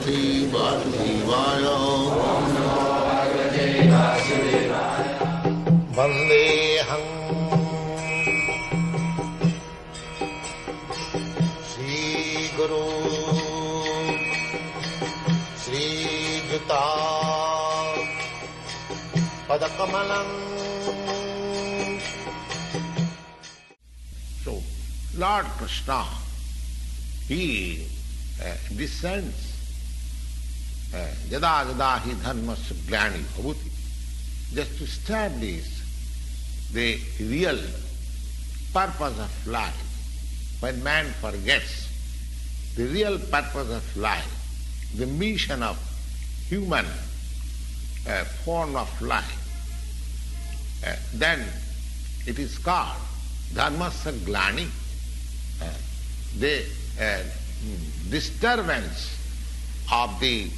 Bhagavate Vasudevaya. Vandeham Sri Guru Sri Juta Padakamalam. So, Lord Krishna, he descends yada yada hi dharmasya glani bhavuti, just to establish the real purpose of life. When man forgets the real purpose of life, the mission of human form of life, then it is called dharmasya glani, the disturbance of the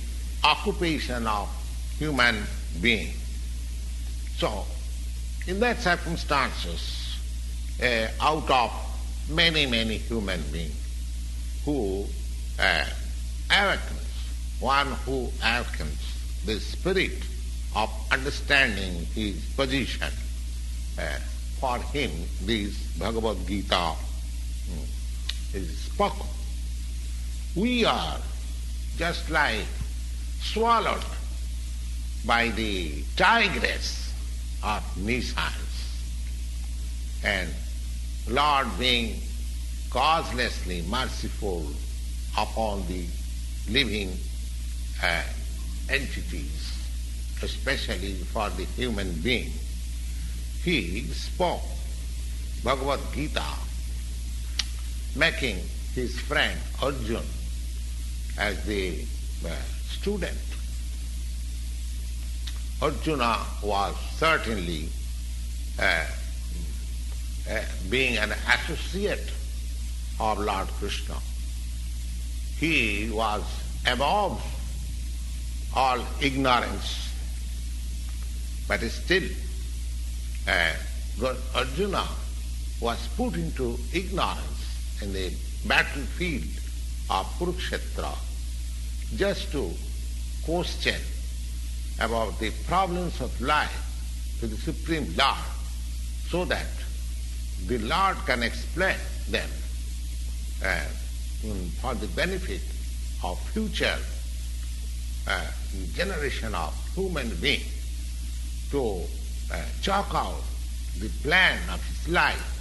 occupation of human being. So, in that circumstances, out of many human beings who awakens, one who awakens the spirit of understanding his position, for him this Bhagavad-gita is spoken. We are just like swallowed by the tigress of nescience, and Lord being causelessly merciful upon the living entities, especially for the human being, he spoke Bhagavad-gita, making his friend Arjuna as the student. Arjuna was certainly being an associate of Lord Krishna. He was above all ignorance, but still Arjuna was put into ignorance in the battlefield of Kurukshetra just to question about the problems of life to the Supreme Lord, so that the Lord can explain them for the benefit of future generation of human beings, to chalk out the plan of his life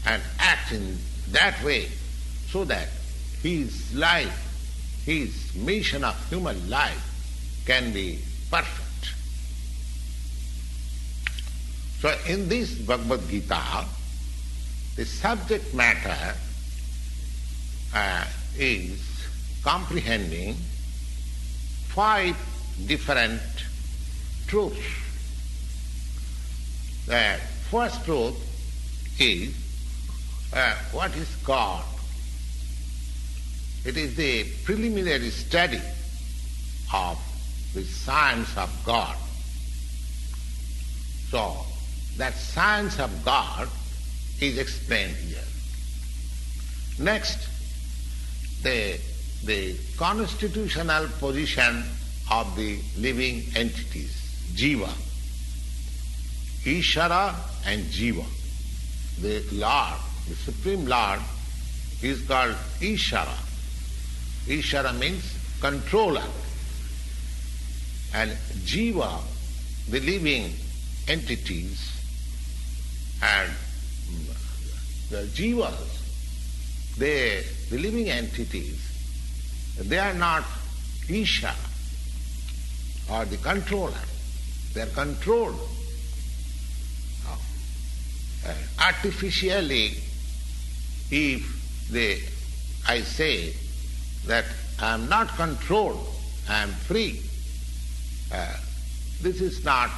and act in that way, so that his life, his mission of human life can be perfect. So in this Bhagavad-gita, the subject matter is comprehending 5 different truths. The first truth is what is God. It is the preliminary study of the science of God. So, that science of God is explained here. Next, the constitutional position of the living entities, Jiva, Ishara and Jiva. The Lord, the Supreme Lord, is called Ishara. Ishara means controller. And Jiva, the living entities, and the Jivas, the living entities, they are not Ishara or the controller. They are controlled artificially. If I say that I am not controlled, I am free, this is not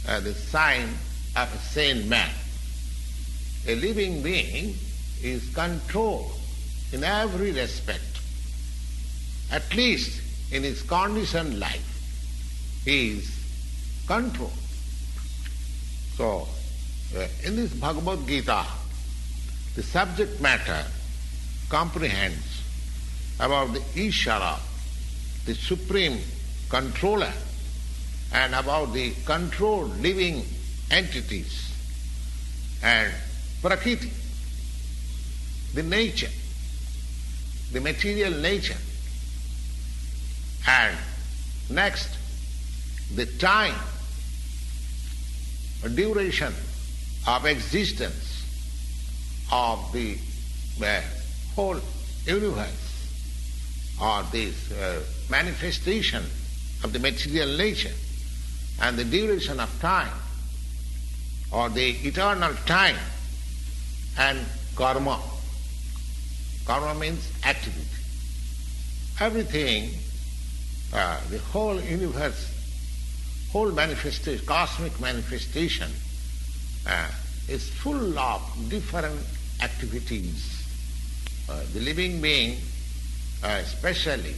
the sign of a sane man. A living being is controlled in every respect. At least in his conditioned life, he is controlled. So, in this Bhagavad-gita, the subject matter comprehends about the Ishara, the supreme controller and about the controlled living entities and Prakriti, the nature, the material nature, and next the time, duration of existence of the whole universe, or this manifestation of the material nature, and the duration of time, or the eternal time, and karma. Karma means activity. Everything, the whole universe, whole manifestation, cosmic manifestation, is full of different activities. The living being, especially,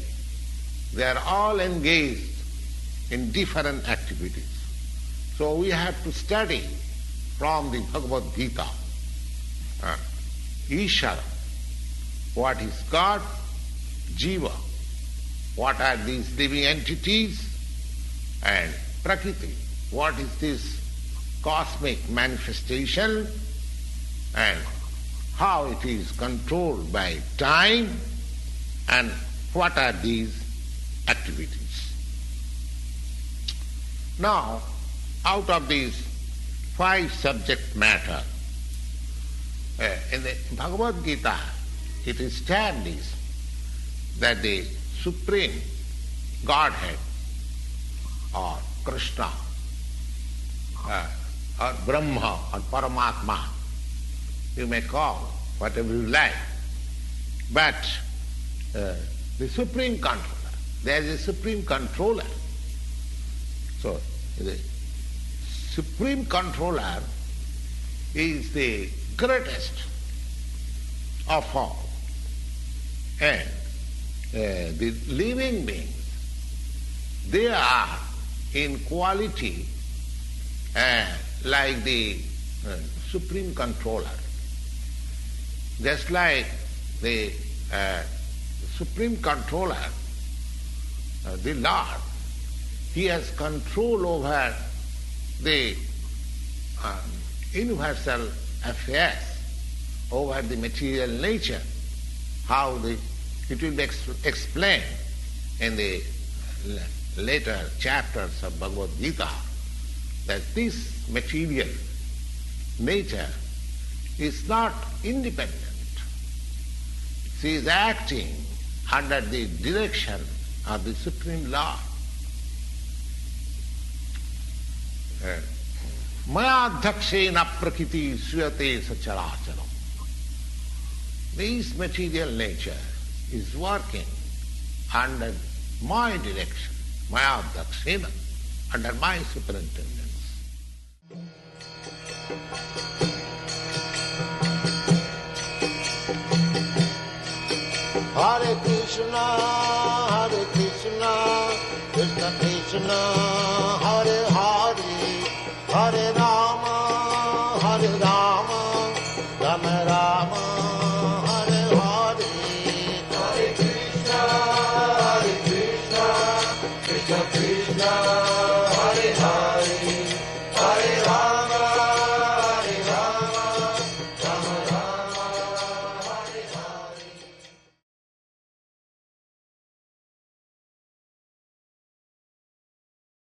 they are all engaged in different activities. So we have to study from the Bhagavad-gita, Ishara, what is God, Jiva, what are these living entities, and Prakriti, what is this cosmic manifestation, and how it is controlled by time, and what are these activities. Now, out of these 5 subject matter, in the Bhagavad-gita, it is established that the Supreme Godhead, or Krishna, or Brahma, or Paramatma, you may call whatever you like, but the Supreme Controller, there is a Supreme Controller. So, the Supreme Controller is the greatest of all. And the living beings, they are in quality like the Supreme Controller. Just like the Supreme Controller, the Lord, He has control over the universal affairs, over the material nature, how it will be explained in the later chapters of Bhagavad-gita, that this material nature is not independent. She is acting under the direction of the Supreme Lord. Maya dhakshena prakriti suyate sacharacharam. This material nature is working under my direction, Maya dhakshena, under my superintendence. Hare Krishna, Krishna Krishna, Hare Hare, Hare Rama.